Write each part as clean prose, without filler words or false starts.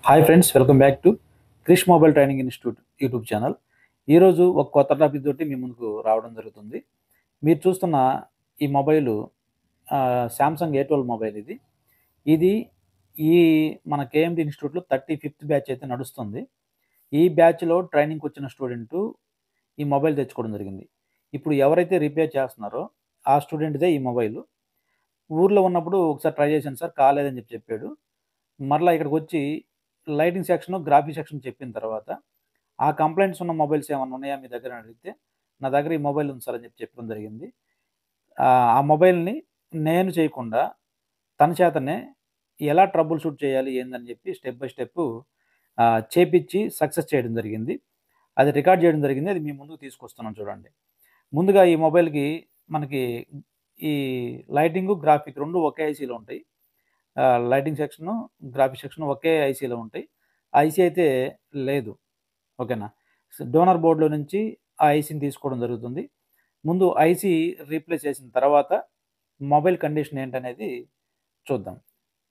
Hi friends, welcome back to Krish mobile training institute YouTube channel. ఈరోజు ఒక కొత్త topic తోటి మీ ముందుకు రావడం జరుగుతుంది. మీరు చూస్తున్న ఈ మొబైలు శాంసంగ్ A12 మొబైల్ ఇది. ఇది ఈ మన కేఎండి ఇన్స్టిట్యూట్లో 35th బ్యాచ్ అయితే నడుస్తుంది. ఈ బ్యాచ్లో ట్రైనింగ్కి వచ్చిన స్టూడెంటు ఈ మొబైల్ తెచ్చుకోవడం జరిగింది. ఇప్పుడు ఎవరైతే రిపేర్ చేస్తున్నారో ఆ స్టూడెంట్దే ఈ మొబైలు. ఊర్లో ఉన్నప్పుడు ఒకసారి ట్రై చేశాను సార్, కాలేదని చెప్పాడు. మరలా ఇక్కడికి వచ్చి లైటింగ్ సెక్షన్, గ్రాఫిక్ సెక్షన్ చెప్పిన తర్వాత ఆ కంప్లైంట్స్ ఉన్న మొబైల్స్ ఏమన్నా ఉన్నాయా మీ దగ్గర అని అడిగితే, నా దగ్గర ఈ మొబైల్ ఉంది సార్ అని చెప్పడం జరిగింది. ఆ మొబైల్ని నేను చేయకుండా తన చేతనే ఎలా ట్రబుల్ షూట్ చేయాలి ఏందని చెప్పి స్టెప్ బై స్టెప్ చేపించి సక్సెస్ చేయడం జరిగింది. అది రికార్డ్ చేయడం జరిగింది. అది మీ ముందుకు తీసుకొస్తున్నాను చూడండి. ముందుగా ఈ మొబైల్కి మనకి ఈ లైటింగు, గ్రాఫిక్ రెండు ఒకే ఐసీలో ఉంటాయి. లైటింగ్ సెక్షను, గ్రాఫిక్ సెక్షన్ ఒకే ఐసీలో ఉంటాయి. ఐసీ అయితే లేదు. ఓకేనా. డోనర్ బోర్డులో నుంచి ఆ ఐసీని తీసుకోవడం జరుగుతుంది. ముందు ఐసీ రీప్లేస్ చేసిన తర్వాత మొబైల్ కండిషన్ ఏంటనేది చూద్దాం.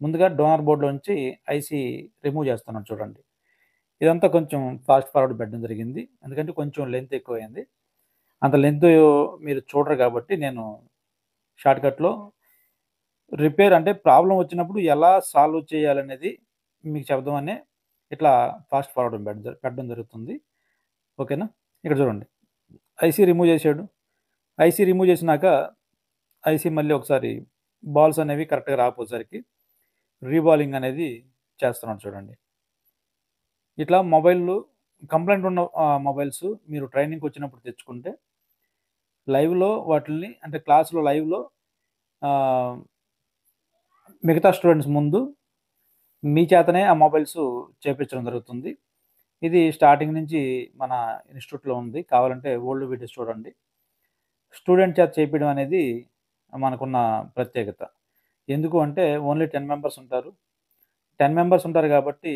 ముందుగా డోనర్ బోర్డులో నుంచి ఐసీ రిమూవ్ చేస్తున్నాను చూడండి. ఇదంతా కొంచెం ఫాస్ట్ ఫార్వర్డ్ పెట్టడం జరిగింది, ఎందుకంటే కొంచెం లెంత్ ఎక్కువైంది. అంత లెంత్ మీరు చూడరు కాబట్టి నేను షార్ట్కట్లో రిపేర్ అంటే ప్రాబ్లం వచ్చినప్పుడు ఎలా సాల్వ్ చేయాలనేది మీకు చెప్దామని ఇట్లా ఫాస్ట్ ఫార్వర్డ్ పెట్టడం జరుగుతుంది. ఓకేనా. ఇక్కడ చూడండి, ఐసీ రిమూవ్ చేశాడు. ఐసీ రిమూవ్ చేసినాక ఐసీ మళ్ళీ ఒకసారి బాల్స్ అనేవి కరెక్ట్గా రాకపోయేసరికి రీబాలింగ్ అనేది చేస్తున్నాడు చూడండి. ఇట్లా మొబైల్ కంప్లైంట్ ఉన్న మొబైల్స్ మీరు ట్రైనింగ్కి వచ్చినప్పుడు తెచ్చుకుంటే లైవ్లో వాటిని, అంటే క్లాస్లో లైవ్లో మిగతా స్టూడెంట్స్ ముందు మీ చేతనే ఆ మొబైల్స్ చేపించడం జరుగుతుంది. ఇది స్టార్టింగ్ నుంచి మన ఇన్స్టిట్యూట్లో ఉంది. కావాలంటే ఓల్డ్ వీడియోస్ చూడండి. స్టూడెంట్ చేత చేపించడం అనేది మనకున్న ప్రత్యేకత. ఎందుకు అంటే ఓన్లీ 10 మెంబర్స్ ఉంటారు. 10 మెంబర్స్ ఉంటారు కాబట్టి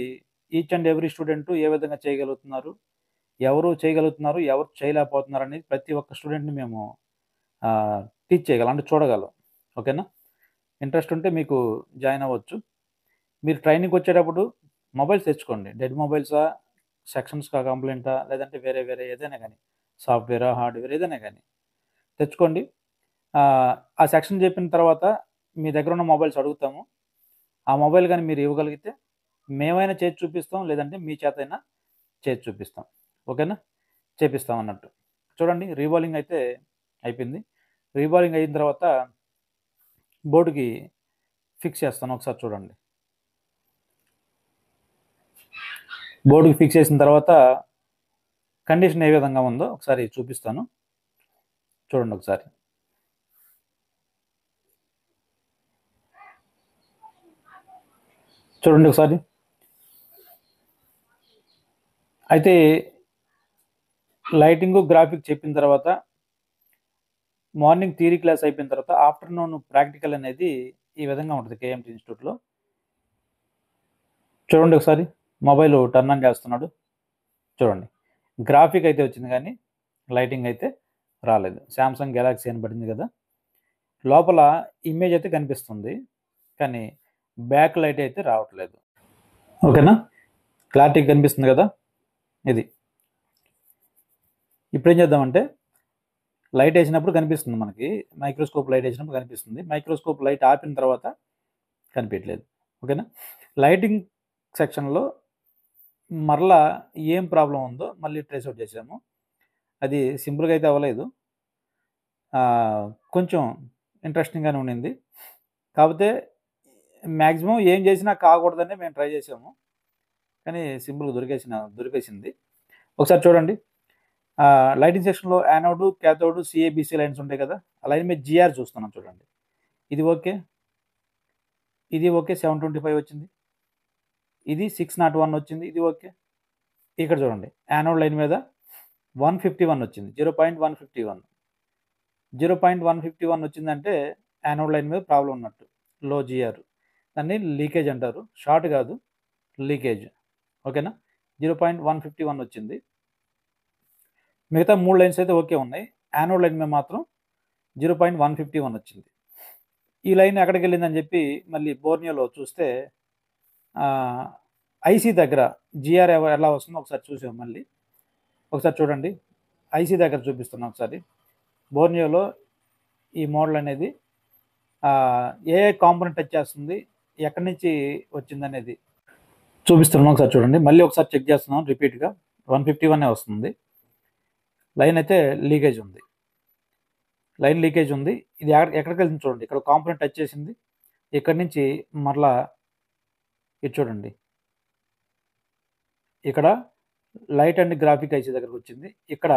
ఈచ్ అండ్ ఎవ్రీ స్టూడెంట్ ఏ విధంగా చేయగలుగుతున్నారు, ఎవరు చేయగలుగుతున్నారు, ఎవరు చేయలేకపోతున్నారు అనేది ప్రతి ఒక్క స్టూడెంట్ని మేము టీచ్ చేయగలం, అంటే చూడగలం. ఓకేనా. ఇంట్రెస్ట్ ఉంటే మీకు జాయిన్ అవ్వచ్చు. మీరు ట్రైనింగ్కి వచ్చేటప్పుడు మొబైల్స్ తెచ్చుకోండి. డెడ్ మొబైల్సా, సెక్షన్స్కా కంప్లైంటా, లేదంటే వేరే వేరే ఏదైనా కానీ, సాఫ్ట్వేరా, హార్డ్వేర్ ఏదైనా కానీ తెచ్చుకోండి. ఆ సెక్షన్ చెప్పిన తర్వాత మీ దగ్గర ఉన్న మొబైల్స్ అడుగుతాము. ఆ మొబైల్ కానీ మీరు ఇవ్వగలిగితే మేమైనా చేసి చూపిస్తాం, లేదంటే మీ చేత అయినా చేసి చూపిస్తాం. ఓకేనా. చేపిస్తాం అన్నట్టు. చూడండి, రీబాలింగ్ అయితే అయిపోయింది. రీబాలింగ్ అయిన తర్వాత బోర్డుకి ఫిక్స్ చేస్తాను. ఒకసారి చూడండి. బోర్డుకి ఫిక్స్ చేసిన తర్వాత కండిషన్ ఏ విధంగా ఉందో ఒకసారి చూపిస్తాను. చూడండి ఒకసారి. చూడండి ఒకసారి. అయితే లైటింగు, గ్రాఫిక్ చెప్పిన తర్వాత మార్నింగ్ థియరీ క్లాస్ అయిపోయిన తర్వాత ఆఫ్టర్నూన్ ప్రాక్టికల్ అనేది ఈ విధంగా ఉంటుంది కేఎంటి ఇన్స్టిట్యూట్లో. చూడండి ఒకసారి. మొబైల్ టర్న్ ఆన్ చేస్తున్నాడు. చూడండి, గ్రాఫిక్ అయితే వచ్చింది కానీ లైటింగ్ అయితే రాలేదు. శాంసంగ్ గెలాక్సీ అని పడింది కదా. లోపల ఇమేజ్ అయితే కనిపిస్తుంది కానీ బ్యాక్ లైట్ అయితే రావట్లేదు. ఓకేనా. క్లారిటీ కనిపిస్తుంది కదా. ఇది ఇప్పుడు ఏం చేద్దామంటే, లైట్ వేసినప్పుడు కనిపిస్తుంది మనకి, మైక్రోస్కోప్ లైట్ వేసినప్పుడు కనిపిస్తుంది. మైక్రోస్కోప్ లైట్ ఆపిన తర్వాత కనిపించలేదు. ఓకేనా. లైటింగ్ సెక్షన్లో మరలా ఏం ప్రాబ్లం ఉందో మళ్ళీ ట్రేస్ అవుట్ చేసాము. అది సింపుల్గా అయితే అవ్వలేదు, కొంచెం ఇంట్రెస్టింగ్గానే ఉండింది. కాకపోతే మ్యాక్సిమం ఏం చేసినా కాకూడదని మేము ట్రై చేసాము, కానీ సింపుల్గా దొరికేసింది. ఒకసారి చూడండి. లైటింగ్ సెక్షన్లో యానోడు, క్యాథోడు, సిఏబిసి లైన్స్ ఉంటాయి కదా. ఆ లైన్ మీద జిఆర్ చూస్తున్నాం చూడండి. ఇది ఓకే, ఇది ఓకే, 725 వచ్చింది. ఇది 601 వచ్చింది, ఇది ఓకే. ఇక్కడ చూడండి, యానోడ్ లైన్ మీద 151 వచ్చింది, 0.151. 0.151 వచ్చిందంటే యానోడ్ లైన్ మీద ప్రాబ్లం ఉన్నట్టు, లో జిఆర్. దాన్ని లీకేజ్ అంటారు, షార్ట్ కాదు, లీకేజ్. ఓకేనా. 0.151 వచ్చింది. మిగతా 3 లైన్స్ అయితే ఓకే ఉన్నాయి. యానోడ్ లైన్ మీద మాత్రం 0.151 వచ్చింది. ఈ లైన్ ఎక్కడికి వెళ్ళిందని చెప్పి మళ్ళీ బోర్నియోలో చూస్తే ఐసీ దగ్గర జిఆర్ ఎలా వస్తుందో ఒకసారి చూసాం. మళ్ళీ ఒకసారి చూడండి, ఐసీ దగ్గర చూపిస్తున్నాం ఒకసారి. బోర్నియోలో ఈ మోడల్ అనేది ఏ కాంపోనెంట్ టచ్ చేస్తుంది, ఎక్కడి నుంచి వచ్చిందనేది చూపిస్తున్నాం. ఒకసారి చూడండి, మళ్ళీ ఒకసారి చెక్ చేస్తున్నాం రిపీట్గా. 151 వస్తుంది. లైన్ అయితే లీకేజ్ ఉంది, లైన్ లీకేజ్ ఉంది. ఇది ఎక్కడికి వెళ్తుంది చూడండి, ఇక్కడ కాంపోనెంట్ టచ్ చేసింది, ఇక్కడి నుంచి మరలా ఇది చూడండి, ఇక్కడ లైట్ అండ్ గ్రాఫిక్ ఐసీ దగ్గరకు వచ్చింది. ఇక్కడ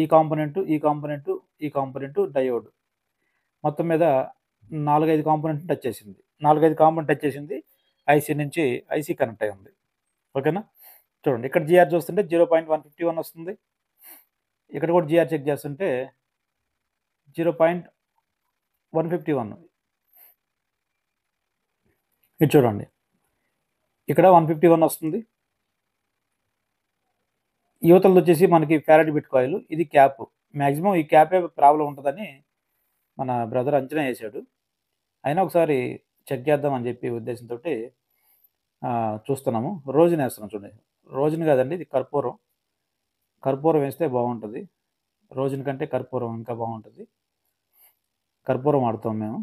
ఈ కాంపోనెంట్ డయోడ్ మొత్తం మీద 4-5 కాంపోనెంట్ టచ్ చేసింది. 4-5 కాంపోనెంట్ టచ్ చేసింది, ఐసీ నుంచి ఐసీ కనెక్ట్ అయి ఉంది. ఓకేనా, చూడండి ఇక్కడ జిఆర్ చూస్తుంటే 0.151 వస్తుంది. ఇక్కడ కూడా జిఆర్ చెక్ చేస్తుంటే 0.151. ఇది చూడండి, ఇక్కడ 151 వస్తుంది. యువతలు వచ్చేసి మనకి ఫారడే బిట్ కాయిల్, ఇది క్యాప్. మ్యాక్సిమం ఈ క్యాపే ప్రాబ్లం ఉంటుందని మన బ్రదర్ అంచనా వేసాడు. అయినా ఒకసారి చెక్ చేద్దామని చెప్పి ఉద్దేశంతో చూస్తున్నాము. రోజుని వేస్తున్నాం చూడండి, రోజుని కాదండి, ఇది కర్పూరం. కర్పూరం వేస్తే బాగుంటుంది, రోజుని కంటే కర్పూరం ఇంకా బాగుంటుంది. కర్పూరం వాడతాం మేము.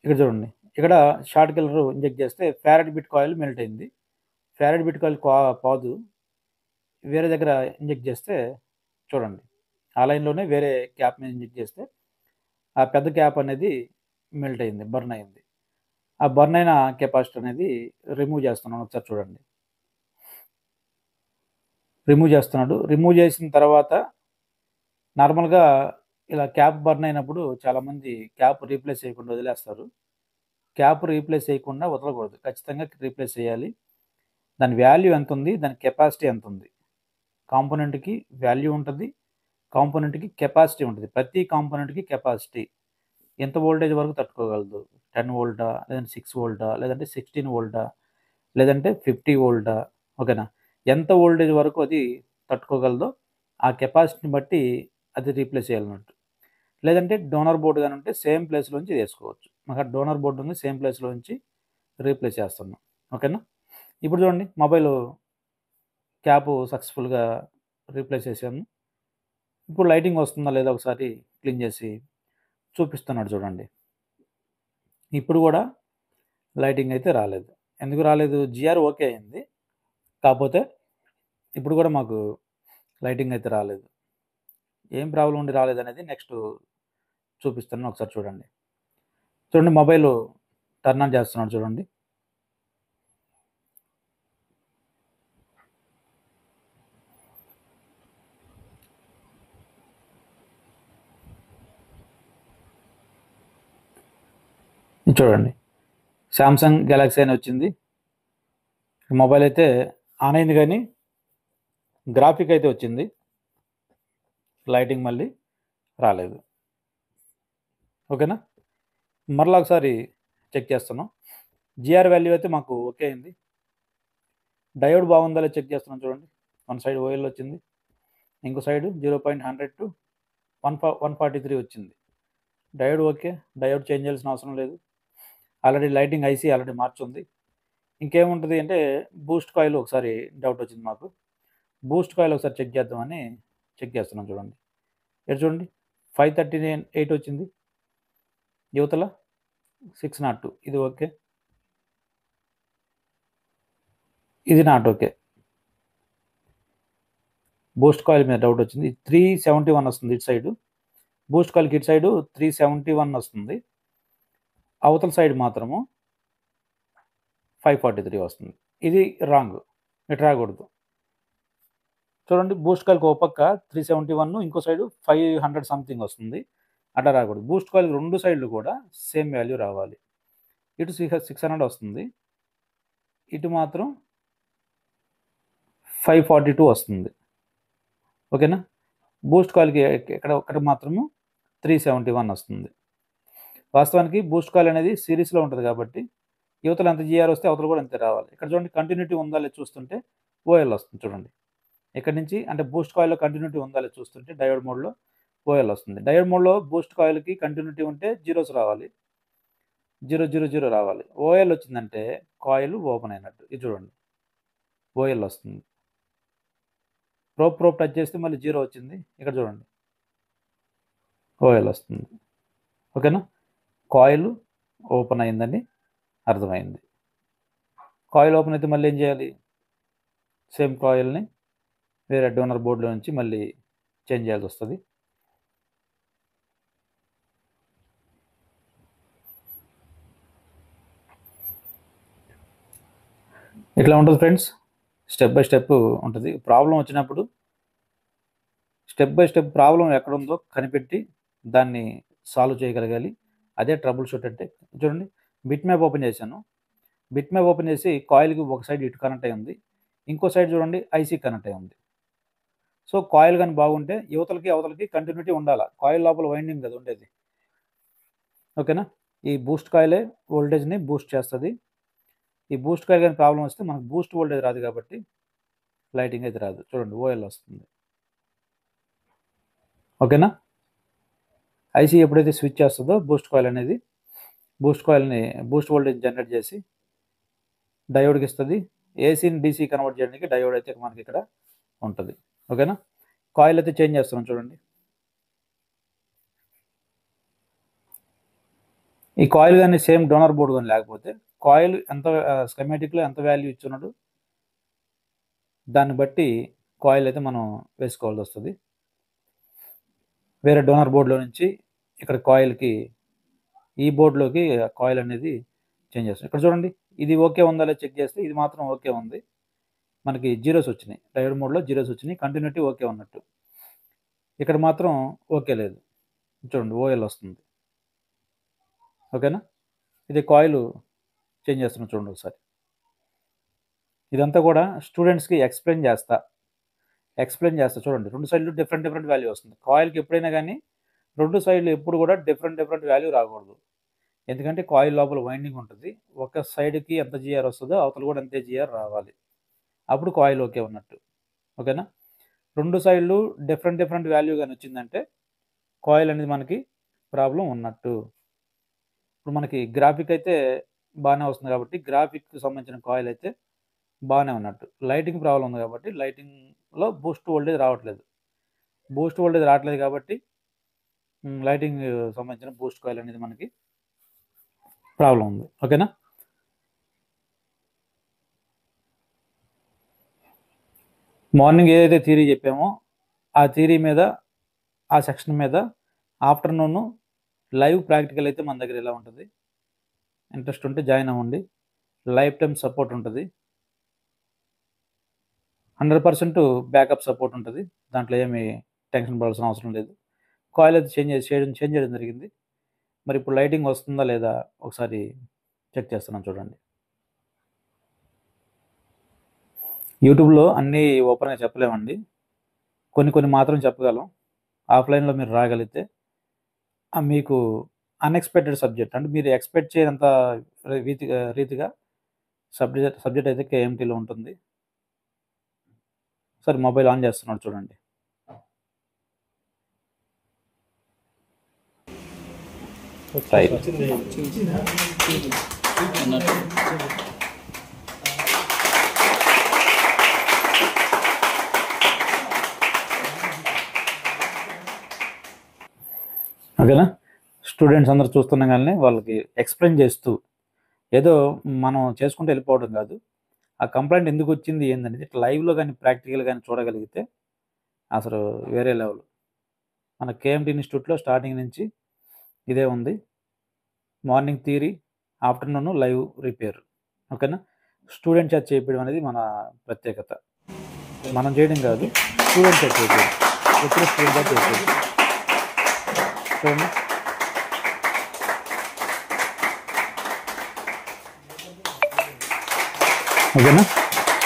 ఇక్కడ చూడండి, ఇక్కడ షార్ట్ కిల్లర్ ఇంజెక్ట్ చేస్తే ఫారడే బిట్ కాయిల్ మెల్ట్ అయింది. ఫారడే బిట్ కాయిల్ పాదు వేరే దగ్గర ఇంజెక్ట్ చేస్తే చూడండి, ఆ లైన్లోనే వేరే క్యాప్ మీద ఇంజెక్ట్ చేస్తే ఆ పెద్ద క్యాప్ అనేది మెల్ట్ అయింది, బర్న్ అయింది. ఆ బర్న్ అయిన కెపాసిటర్ అనేది రిమూవ్ చేస్తున్నాను. ఒకసారి చూడండి, రిమూవ్ చేస్తున్నాడు. రిమూవ్ చేసిన తర్వాత నార్మల్గా ఇలా క్యాప్ బర్న్ అయినప్పుడు చాలామంది క్యాప్ రీప్లేస్ చేయకుండా వదిలేస్తారు. క్యాప్ రీప్లేస్ చేయకుండా వదలకూడదు, ఖచ్చితంగా రీప్లేస్ చేయాలి. దాని వాల్యూ ఎంత ఉంది, దాని కెపాసిటీ ఎంత ఉంది. కాంపోనెంట్కి వాల్యూ ఉంటుంది, కాంపోనెంట్కి కెపాసిటీ ఉంటుంది. ప్రతి కాంపోనెంట్కి కెపాసిటీ ఎంత వోల్టేజ్ వరకు తట్టుకోగలదు, 10 వోల్టా, లేదంటే 6 వోల్టా, లేదంటే 16 వోల్టా, లేదంటే 50 వోల్టా. ఓకేనా, ఎంత వోల్టేజ్ వరకు అది తట్టుకోగలదో ఆ కెపాసిటీని బట్టి అది రీప్లేస్ చేయాలన్నట్టు. లేదంటే డోనర్ బోర్డు కానీ ఉంటే సేమ్ ప్లేస్లోంచి వేసుకోవచ్చు. మాకు డోనర్ బోర్డు ఉంది, సేమ్ ప్లేస్లోంచి రీప్లేస్ చేస్తున్నాం. ఓకేనా, ఇప్పుడు చూడండి, మొబైల్ క్యాప్ సక్సెస్ఫుల్గా రీప్లేస్ చేసాము. ఇప్పుడు లైటింగ్ వస్తుందా లేదా ఒకసారి క్లీన్ చేసి చూపిస్తున్నాడు చూడండి. ఇప్పుడు కూడా లైటింగ్ అయితే రాలేదు. ఎందుకు రాలేదు, జిఆర్ ఓకే అయింది, కాకపోతే ఇప్పుడు కూడా మాకు లైటింగ్ అయితే రాలేదు. ఏం ప్రాబ్లం ఉండి రాలేదు అనేది నెక్స్ట్ చూపిస్తున్నాను. ఒకసారి చూడండి. చూడండి, మొబైల్ టర్న్ ఆన్ చేస్తున్నాడు చూడండి. చూడండి, శాంసంగ్ గెలాక్సీ అని వచ్చింది. మొబైల్ అయితే ఆన్ అయింది, కానీ గ్రాఫిక్ అయితే వచ్చింది, లైటింగ్ మళ్ళీ రాలేదు. ఓకేనా, మరలా ఒకసారి చెక్ చేస్తున్నాం. జిఆర్ వాల్యూ అయితే మాకు ఓకే అయింది. డయోడ్ బాగుందా లేదా చెక్ చేస్తున్నాం చూడండి. వన్ సైడ్ ఓఎల్ వచ్చింది, ఇంకో సైడ్ 0.100 to 143 వచ్చింది. డయోడ్ ఓకే, డయోడ్ చేంజ్ చేయాల్సిన అవసరం లేదు. ఆల్రెడీ లైటింగ్ ఐసీ ఆల్రెడీ మార్చుంది. ఇంకేముంటుంది అంటే బూస్ట్ కాయిల్ ఒకసారి డౌట్ వచ్చింది మాకు. బూస్ట్ కాయిల్ ఒకసారి చెక్ చేద్దామని చెక్ చేస్తున్నాం చూడండి. ఇక్కడ చూడండి, 538 వచ్చింది, యువతల 602. ఇది ఓకే, ఇది నాట్ ఓకే. బూస్ట్ కాయిల్ మీద డౌట్ వచ్చింది. 371 వస్తుంది ఇటు సైడు, బూస్ట్ కాయిల్కి ఇటు సైడు 371 వస్తుంది, అవతల సైడ్ మాత్రము 543 వస్తుంది. ఇది రాంగ్, ఇటు రాకూడదు. చూడండి, బూస్ట్ కాయిల్కి ఒక పక్క 371, ఇంకో సైడు 500 సంథింగ్ వస్తుంది, అట్లా రాకూడదు. బూస్ట్ కాయిల్ రెండు సైడ్లు కూడా సేమ్ వాల్యూ రావాలి. ఇటు 600 వస్తుంది, ఇటు మాత్రం 542 వస్తుంది. ఓకేనా, బూస్ట్ కాయిల్కి ఇక్కడ ఒకటి మాత్రము 371 వస్తుంది. వాస్తవానికి బూస్ట్ కాయిల్ అనేది సిరీస్లో ఉంటుంది కాబట్టి యువతలు ఎంత జిఆర్ వస్తే అవతలు కూడా అంతే రావాలి. ఇక్కడ చూడండి, కంటిన్యూటీ ఉందా లేదు చూస్తుంటే ఓఎల్ వస్తుంది చూడండి. ఇక్కడ నుంచి అంటే బూస్ట్ కాయిల్లో కంటిన్యూటీ ఉందా లేదు చూస్తుంటే డయోడ్ మోడ్లో ఓఎల్ వస్తుంది. డయోడ్ మోడ్లో బూస్ట్ కాయిల్కి కంటిన్యూటీ ఉంటే జీరోస్ రావాలి, 000 రావాలి. ఓఎల్ వచ్చిందంటే కాయిల్ ఓపెన్ అయినట్టు. ఇది చూడండి, ఓఎల్ వస్తుంది. ప్రోప్ టచ్ చేస్తే మళ్ళీ 0 వచ్చింది. ఇక్కడ చూడండి, ఓఎల్ వస్తుంది. ఓకేనా, కాయిల్ ఓపెన్ అయిందని అర్థమైంది. కాయిల్ ఓపెన్ అయితే మళ్ళీ ఏం చేయాలి? సేమ్ కాయిల్ని వేరే డోనర్ బోర్డులో నుంచి మళ్ళీ చేంజ్ చేయాల్సి వస్తుంది. ఇట్లా ఉంటుంది ఫ్రెండ్స్, స్టెప్ బై స్టెప్ ఉంటుంది. ప్రాబ్లం వచ్చినప్పుడు స్టెప్ బై స్టెప్ ప్రాబ్లం ఎక్కడుందో కనిపెట్టి దాన్ని సాల్వ్ చేయగలగాలి. అదే ట్రబుల్ షూట్ అంటే. చూడండి, బిట్ మ్యాప్ ఓపెన్ చేశాను. బిట్ మ్యాప్ ఓపెన్ చేసి కాయిల్కి ఒక సైడ్ ఇటు కనెక్ట్ అయి ఉంది, ఇంకో సైడ్ చూడండి ఐసీ కనెక్ట్ అయి ఉంది. సో కాయిల్ కానీ బాగుంటే యువతలకి అవతలకి కంటిన్యూటీ ఉండాలి. కాయిల్ లోపల వైండింగ్ కదా ఉండేది. ఓకేనా, ఈ బూస్ట్ కాయిలే వోల్టేజ్ని బూస్ట్ చేస్తుంది. ఈ బూస్ట్ కాయిల్ కానీ ప్రాబ్లం వస్తే మనకు బూస్ట్ వోల్టేజ్ రాదు కాబట్టి లైటింగ్ అయితే రాదు. చూడండి, ఓఎల్ వస్తుంది. ఓకేనా, ఐసీ ఎప్పుడైతే స్విచ్ చేస్తుందో బూస్ట్ కాయిల్ అనేది బూస్ట్ కాయిల్ని బూస్ట్ వోల్టేజ్ జనరేట్ చేసి డయోడ్కి ఇస్తుంది. ఏసీని డీసీ కన్వర్ట్ చేయడానికి డయోడ్ అయితే మనకి ఇక్కడ ఉంటుంది. ఓకేనా, కాయిల్ అయితే చేంజ్ చేస్తున్నాం చూడండి. ఈ కాయిల్ కానీ సేమ్ డోనర్ బోర్డు కానీ లేకపోతే కాయిల్ ఎంత స్కెమాటిక్లో ఎంత వాల్యూ ఇచ్చున్నాడు దాన్ని బట్టి కాయిల్ అయితే మనం వేసుకోవాల్సి వస్తుంది. వేరే డోనర్ బోర్డులో నుంచి ఇక్కడ కాయిల్కి ఈ బోర్డులోకి కాయిల్ అనేది చేంజ్ చేస్తాం. ఇక్కడ చూడండి, ఇది ఓకే ఉందా లేదా చెక్ చేస్తే ఇది మాత్రం ఓకే ఉంది. మనకి జీరోస్ వచ్చినాయి, డయోడ్ మోడ్లో జీరోస్ వచ్చినాయి, కంటిన్యూటీ ఓకే ఉన్నట్టు. ఇక్కడ మాత్రం ఓకే లేదు. చూడండి, ఓఎల్ వస్తుంది. ఓకేనా, ఇది కాయిల్ చేంజ్ చేస్తున్నాం చూడండి ఒకసారి. ఇదంతా కూడా స్టూడెంట్స్కి ఎక్స్ప్లెయిన్ చేస్తా చూడండి. రెండు సైడ్లు డిఫరెంట్ వాల్యూ వస్తుంది. కాయిల్కి ఎప్పుడైనా కానీ రెండు సైడ్లు ఎప్పుడు కూడా డిఫరెంట్ వాల్యూ రాకూడదు. ఎందుకంటే కాయిల్ లోపల వైండింగ్ ఉంటుంది. ఒక సైడ్కి ఎంత జిఆర్ వస్తుందో అవతల కూడా అంతే జిఆర్ రావాలి. అప్పుడు కాయిల్ ఓకే ఉన్నట్టు. ఓకేనా, రెండు సైడ్లు డిఫరెంట్ వాల్యూ కానీ వచ్చిందంటే కాయిల్ అనేది మనకి ప్రాబ్లం ఉన్నట్టు. ఇప్పుడు మనకి గ్రాఫిక్ అయితే బాగానే వస్తుంది కాబట్టి గ్రాఫిక్కి సంబంధించిన కాయిల్ అయితే బాగానే ఉన్నట్టు. లైటింగ్ ప్రాబ్లం ఉంది కాబట్టి లైటింగ్లో బూస్ట్ వోల్టేజ్ రావట్లేదు కాబట్టి లైటింగ్ సంబంధించిన బూస్ట్ కాయిల్ అనేది మనకి ప్రాబ్లం ఉంది. ఓకేనా, మార్నింగ్ ఏదైతే థియరీ చెప్పామో ఆ థియరీ మీద ఆ సెక్షన్ మీద ఆఫ్టర్నూన్ లైవ్ ప్రాక్టికల్ అయితే మన దగ్గర ఎలా ఉంటుంది. ఇంట్రెస్ట్ ఉంటే జాయిన్ అవ్వండి. లైఫ్ టైం సపోర్ట్ ఉంటుంది, 100% బ్యాకప్ సపోర్ట్ ఉంటుంది. దాంట్లో ఏమి టెన్షన్ పడాల్సిన అవసరం లేదు. కాయిల్ అయితే చేంజ్ చేయడం జరిగింది. మరి ఇప్పుడు లైటింగ్ వస్తుందా లేదా ఒకసారి చెక్ చేస్తున్నాం చూడండి. యూట్యూబ్లో అన్నీ ఓపెన్గా చెప్పలేమండి, కొన్ని మాత్రం చెప్పగలం. ఆఫ్లైన్లో మీరు రాగలిగితే మీకు అన్ఎక్స్పెక్టెడ్ సబ్జెక్ట్ అంటే మీరు ఎక్స్పెక్ట్ చేయనంత రీతిగా సబ్జెక్ట్ అయితే కేఎంటీలో ఉంటుంది. సరే, మొబైల్ ఆన్ చేస్తున్నాడు చూడండి. ఓకేనా, స్టూడెంట్స్ అందరూ చూస్తున్నాం కానీ వాళ్ళకి ఎక్స్ప్లెయిన్ చేస్తూ ఏదో మనం చేసుకుంటూ వెళ్ళిపోవడం కాదు. ఆ కంప్లైంట్ ఎందుకు వచ్చింది ఏందనేది లైవ్లో కానీ ప్రాక్టికల్ కానీ చూడగలిగితే అసలు వేరే లెవెల్. మన కేఎంటీ ఇన్స్టిట్యూట్లో స్టార్టింగ్ నుంచి ఇదే ఉంది. Morning theory, afternoon live repair. ఓకేనా, స్టూడెంట్ చేత చేయించడం అనేది మన ప్రత్యేకత. మనం చేయడం కాదు, స్టూడెంట్ చేత చేయించడం. ఎప్పుడు స్టూడెంట్ చేత చేయించడం చూడండి. ఓకేనా,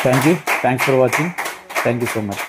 thanks for watching. Thank you so much.